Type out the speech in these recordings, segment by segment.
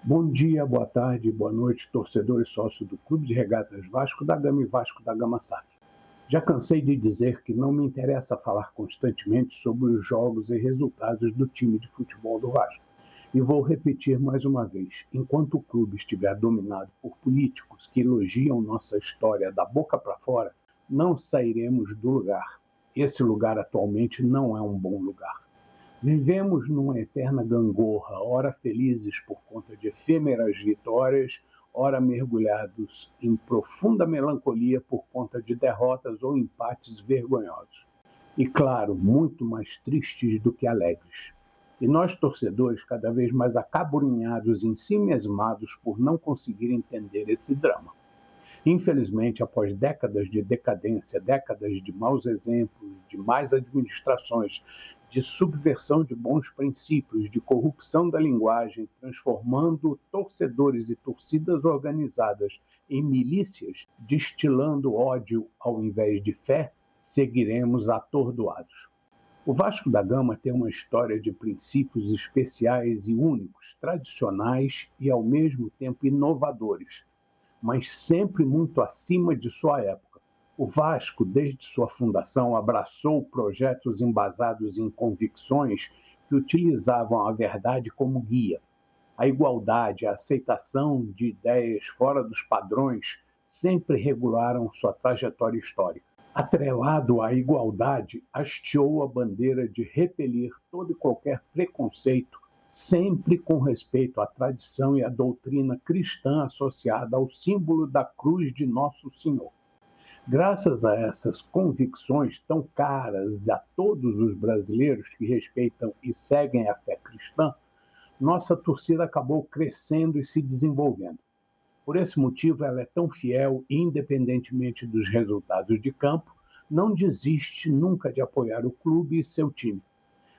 Bom dia, boa tarde, boa noite, torcedor e sócio do Clube de Regatas Vasco da Gama e Vasco da Gama SAF. Já cansei de dizer que não me interessa falar constantemente sobre os jogos e resultados do time de futebol do Vasco. E vou repetir mais uma vez, enquanto o clube estiver dominado por políticos que elogiam nossa história da boca para fora, não sairemos do lugar. Esse lugar atualmente não é um bom lugar. Vivemos numa eterna gangorra, ora felizes por conta de efêmeras vitórias, ora mergulhados em profunda melancolia por conta de derrotas ou empates vergonhosos. E, claro, muito mais tristes do que alegres. E nós, torcedores, cada vez mais acabrunhados em si mesmados por não conseguir entender esse drama. Infelizmente, após décadas de decadência, décadas de maus exemplos, de más administrações, de subversão de bons princípios, de corrupção da linguagem, transformando torcedores e torcidas organizadas em milícias, destilando ódio ao invés de fé, seguiremos atordoados. O Vasco da Gama tem uma história de princípios especiais e únicos, tradicionais e, ao mesmo tempo, inovadores, mas sempre muito acima de sua época. O Vasco, desde sua fundação, abraçou projetos embasados em convicções que utilizavam a verdade como guia. A igualdade, a aceitação de ideias fora dos padrões sempre regularam sua trajetória histórica. Atrelado à igualdade, hasteou a bandeira de repelir todo e qualquer preconceito, sempre com respeito à tradição e à doutrina cristã associada ao símbolo da cruz de Nosso Senhor. Graças a essas convicções tão caras a todos os brasileiros que respeitam e seguem a fé cristã, nossa torcida acabou crescendo e se desenvolvendo. Por esse motivo, ela é tão fiel e, independentemente dos resultados de campo, não desiste nunca de apoiar o clube e seu time.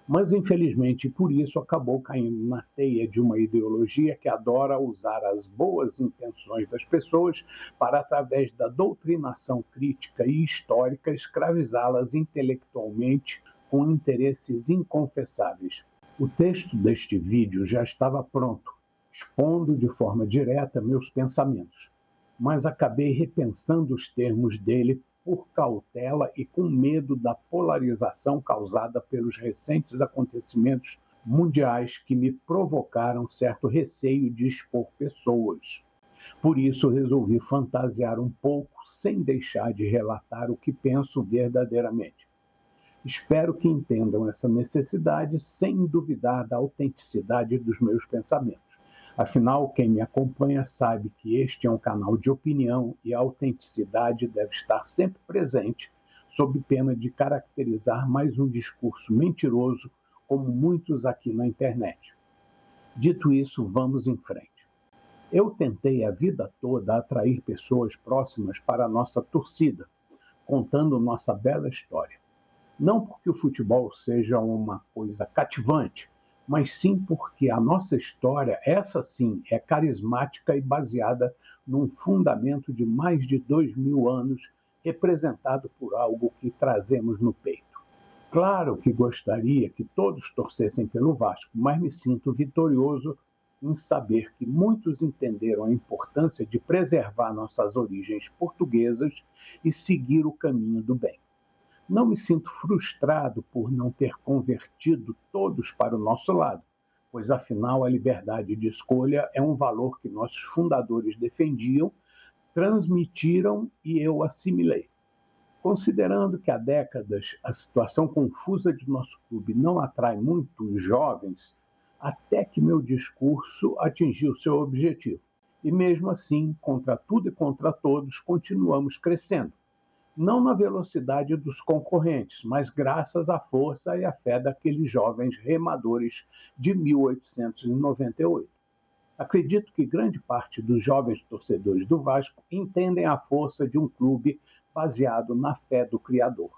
Mas, infelizmente, por isso acabou caindo na teia de uma ideologia que adora usar as boas intenções das pessoas para, através da doutrinação crítica e histórica, escravizá-las intelectualmente com interesses inconfessáveis. O texto deste vídeo já estava pronto, expondo de forma direta meus pensamentos, mas acabei repensando os termos dele por cautela e com medo da polarização causada pelos recentes acontecimentos mundiais que me provocaram certo receio de expor pessoas. Por isso resolvi fantasiar um pouco sem deixar de relatar o que penso verdadeiramente. Espero que entendam essa necessidade sem duvidar da autenticidade dos meus pensamentos. Afinal, quem me acompanha sabe que este é um canal de opinião e a autenticidade deve estar sempre presente, sob pena de caracterizar mais um discurso mentiroso, como muitos aqui na internet. Dito isso, vamos em frente. Eu tentei a vida toda atrair pessoas próximas para a nossa torcida, contando nossa bela história. Não porque o futebol seja uma coisa cativante, mas sim porque a nossa história, essa sim, é carismática e baseada num fundamento de mais de 2000 anos, representado por algo que trazemos no peito. Claro que gostaria que todos torcessem pelo Vasco, mas me sinto vitorioso em saber que muitos entenderam a importância de preservar nossas origens portuguesas e seguir o caminho do bem. Não me sinto frustrado por não ter convertido todos para o nosso lado, pois afinal a liberdade de escolha é um valor que nossos fundadores defendiam, transmitiram e eu assimilei. Considerando que há décadas a situação confusa de nosso clube não atrai muitos jovens, até que meu discurso atingiu seu objetivo. E mesmo assim, contra tudo e contra todos, continuamos crescendo. Não na velocidade dos concorrentes, mas graças à força e à fé daqueles jovens remadores de 1898. Acredito que grande parte dos jovens torcedores do Vasco entendem a força de um clube baseado na fé do Criador.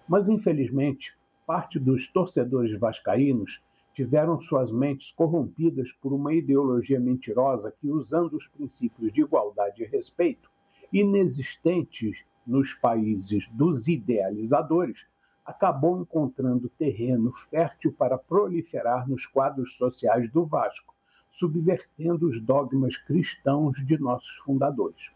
Mas, infelizmente, parte dos torcedores vascaínos tiveram suas mentes corrompidas por uma ideologia mentirosa que, usando os princípios de igualdade e respeito, inexistentes nos países dos idealizadores, acabou encontrando terreno fértil para proliferar nos quadros sociais do Vasco, subvertendo os dogmas cristãos de nossos fundadores.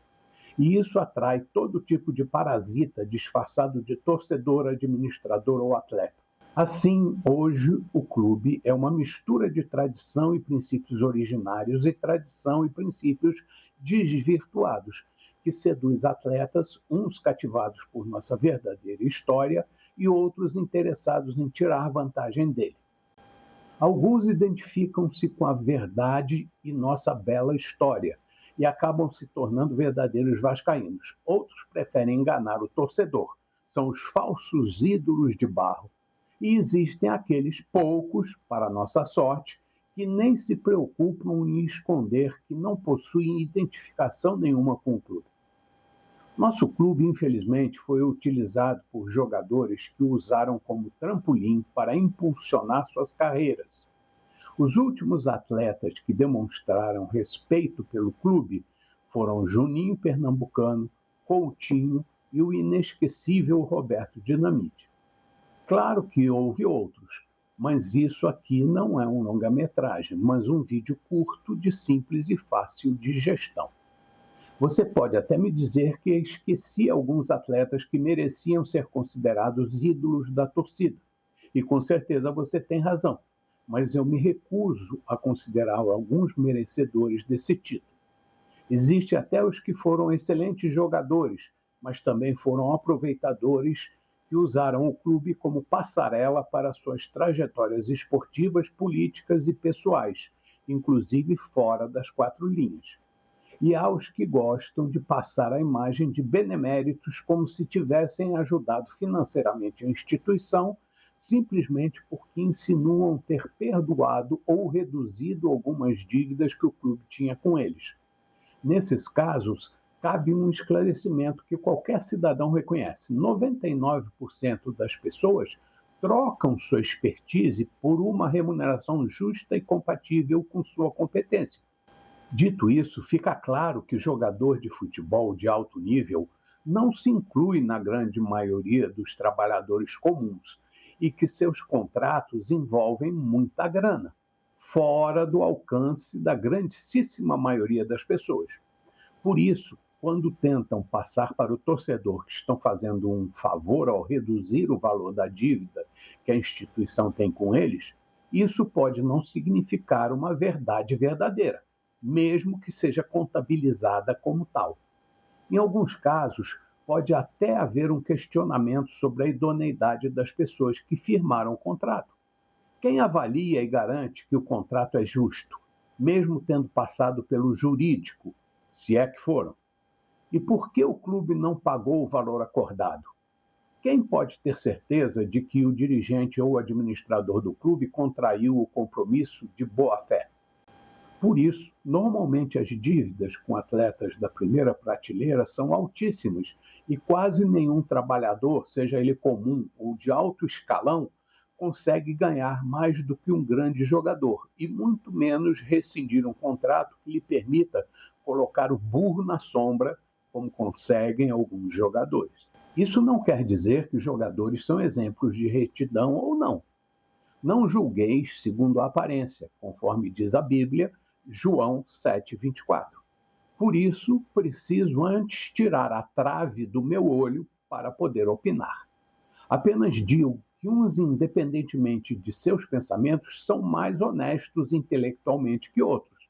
E isso atrai todo tipo de parasita disfarçado de torcedor, administrador ou atleta. Assim, hoje, o clube é uma mistura de tradição e princípios originários e tradição e princípios desvirtuados, que seduz atletas, uns cativados por nossa verdadeira história e outros interessados em tirar vantagem dele. Alguns identificam-se com a verdade e nossa bela história e acabam se tornando verdadeiros vascaínos. Outros preferem enganar o torcedor. São os falsos ídolos de barro. E existem aqueles poucos, para nossa sorte, que nem se preocupam em esconder que não possuem identificação nenhuma com o clube. Nosso clube, infelizmente, foi utilizado por jogadores que o usaram como trampolim para impulsionar suas carreiras. Os últimos atletas que demonstraram respeito pelo clube foram Juninho Pernambucano, Coutinho e o inesquecível Roberto Dinamite. Claro que houve outros, mas isso aqui não é um longa-metragem, mas um vídeo curto de simples e fácil digestão. Você pode até me dizer que esqueci alguns atletas que mereciam ser considerados ídolos da torcida. E com certeza você tem razão, mas eu me recuso a considerar alguns merecedores desse título. Existem até os que foram excelentes jogadores, mas também foram aproveitadores que usaram o clube como passarela para suas trajetórias esportivas, políticas e pessoais, inclusive fora das quatro linhas. E há os que gostam de passar a imagem de beneméritos como se tivessem ajudado financeiramente a instituição, simplesmente porque insinuam ter perdoado ou reduzido algumas dívidas que o clube tinha com eles. Nesses casos, cabe um esclarecimento que qualquer cidadão reconhece. 99% das pessoas trocam sua expertise por uma remuneração justa e compatível com sua competência. Dito isso, fica claro que jogador de futebol de alto nível não se inclui na grande maioria dos trabalhadores comuns e que seus contratos envolvem muita grana, fora do alcance da grandíssima maioria das pessoas. Por isso, quando tentam passar para o torcedor que estão fazendo um favor ao reduzir o valor da dívida que a instituição tem com eles, isso pode não significar uma verdade verdadeira, mesmo que seja contabilizada como tal. Em alguns casos, pode até haver um questionamento sobre a idoneidade das pessoas que firmaram o contrato. Quem avalia e garante que o contrato é justo, mesmo tendo passado pelo jurídico, se é que foram? E por que o clube não pagou o valor acordado? Quem pode ter certeza de que o dirigente ou administrador do clube contraiu o compromisso de boa-fé? Por isso, normalmente as dívidas com atletas da primeira prateleira são altíssimas e quase nenhum trabalhador, seja ele comum ou de alto escalão, consegue ganhar mais do que um grande jogador e muito menos rescindir um contrato que lhe permita colocar o burro na sombra, como conseguem alguns jogadores. Isso não quer dizer que os jogadores são exemplos de retidão ou não. Não julgueis segundo a aparência, conforme diz a Bíblia, João 7,24. Por isso, preciso antes tirar a trave do meu olho para poder opinar. Apenas digo que uns, independentemente de seus pensamentos, são mais honestos intelectualmente que outros.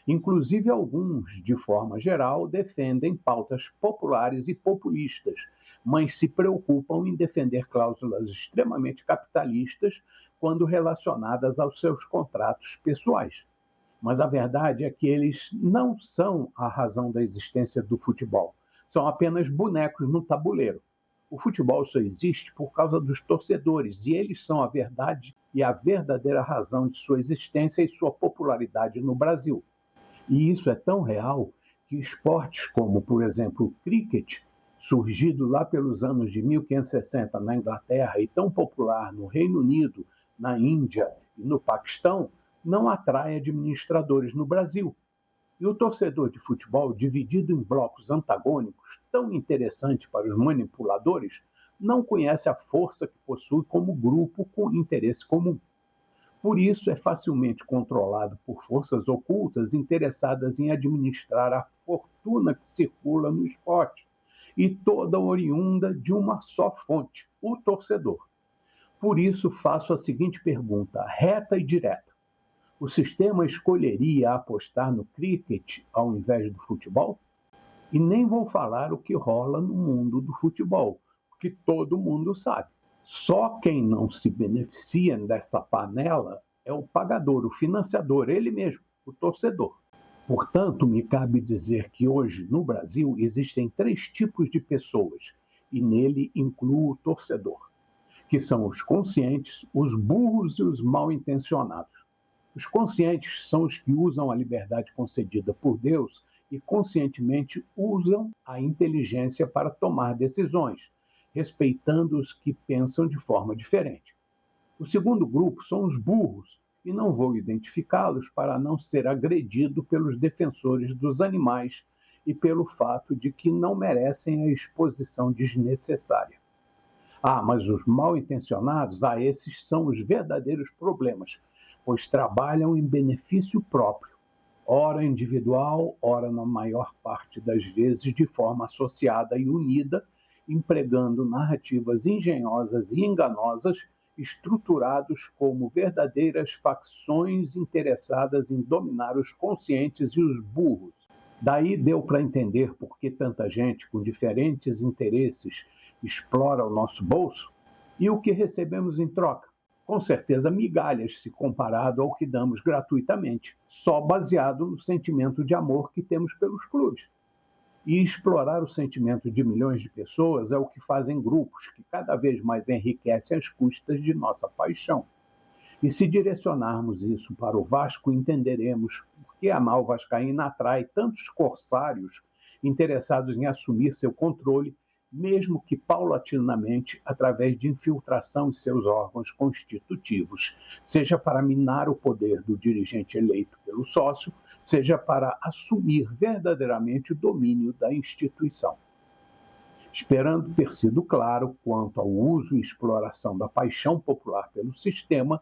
Inclusive, alguns, de forma geral, defendem pautas populares e populistas, mas se preocupam em defender cláusulas extremamente capitalistas quando relacionadas aos seus contratos pessoais. Mas a verdade é que eles não são a razão da existência do futebol. São apenas bonecos no tabuleiro. O futebol só existe por causa dos torcedores, e eles são a verdade e a verdadeira razão de sua existência e sua popularidade no Brasil. E isso é tão real que esportes como, por exemplo, o cricket, surgido lá pelos anos de 1560 na Inglaterra e tão popular no Reino Unido, na Índia e no Paquistão, não atrai administradores no Brasil. E o torcedor de futebol, dividido em blocos antagônicos, tão interessante para os manipuladores, não conhece a força que possui como grupo com interesse comum. Por isso é facilmente controlado por forças ocultas interessadas em administrar a fortuna que circula no esporte, e toda oriunda de uma só fonte, o torcedor. Por isso faço a seguinte pergunta, reta e direta. O sistema escolheria apostar no cricket ao invés do futebol? E nem vou falar o que rola no mundo do futebol, que todo mundo sabe. Só quem não se beneficia dessa panela é o pagador, o financiador, ele mesmo, o torcedor. Portanto, me cabe dizer que hoje, no Brasil, existem 3 tipos de pessoas, e nele incluo o torcedor, que são os conscientes, os burros e os mal-intencionados. Os conscientes são os que usam a liberdade concedida por Deus e conscientemente usam a inteligência para tomar decisões, respeitando os que pensam de forma diferente. O segundo grupo são os burros, e não vou identificá-los para não ser agredido pelos defensores dos animais e pelo fato de que não merecem a exposição desnecessária. Mas os mal-intencionados, esses são os verdadeiros problemas, pois trabalham em benefício próprio, ora individual, ora na maior parte das vezes de forma associada e unida, empregando narrativas engenhosas e enganosas, estruturados como verdadeiras facções interessadas em dominar os conscientes e os burros. Daí deu para entender por que tanta gente com diferentes interesses explora o nosso bolso e o que recebemos em troca. Com certeza migalhas se comparado ao que damos gratuitamente, só baseado no sentimento de amor que temos pelos clubes. E explorar o sentimento de milhões de pessoas é o que fazem grupos que cada vez mais enriquecem às custas de nossa paixão. E se direcionarmos isso para o Vasco, entenderemos por que a Mal Vascaína atrai tantos corsários interessados em assumir seu controle, mesmo que paulatinamente, através de infiltração em seus órgãos constitutivos, seja para minar o poder do dirigente eleito pelo sócio, seja para assumir verdadeiramente o domínio da instituição. Esperando ter sido claro quanto ao uso e exploração da paixão popular pelo sistema,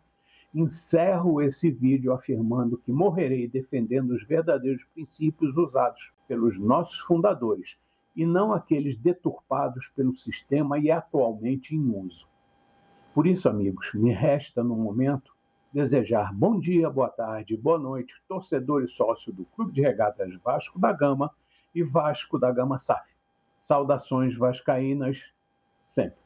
encerro esse vídeo afirmando que morrerei defendendo os verdadeiros princípios usados pelos nossos fundadores, e não aqueles deturpados pelo sistema e atualmente em uso. Por isso, amigos, me resta, no momento, desejar bom dia, boa tarde, boa noite, torcedor e sócio do Clube de Regatas Vasco da Gama e Vasco da Gama SAF. Saudações vascaínas, sempre.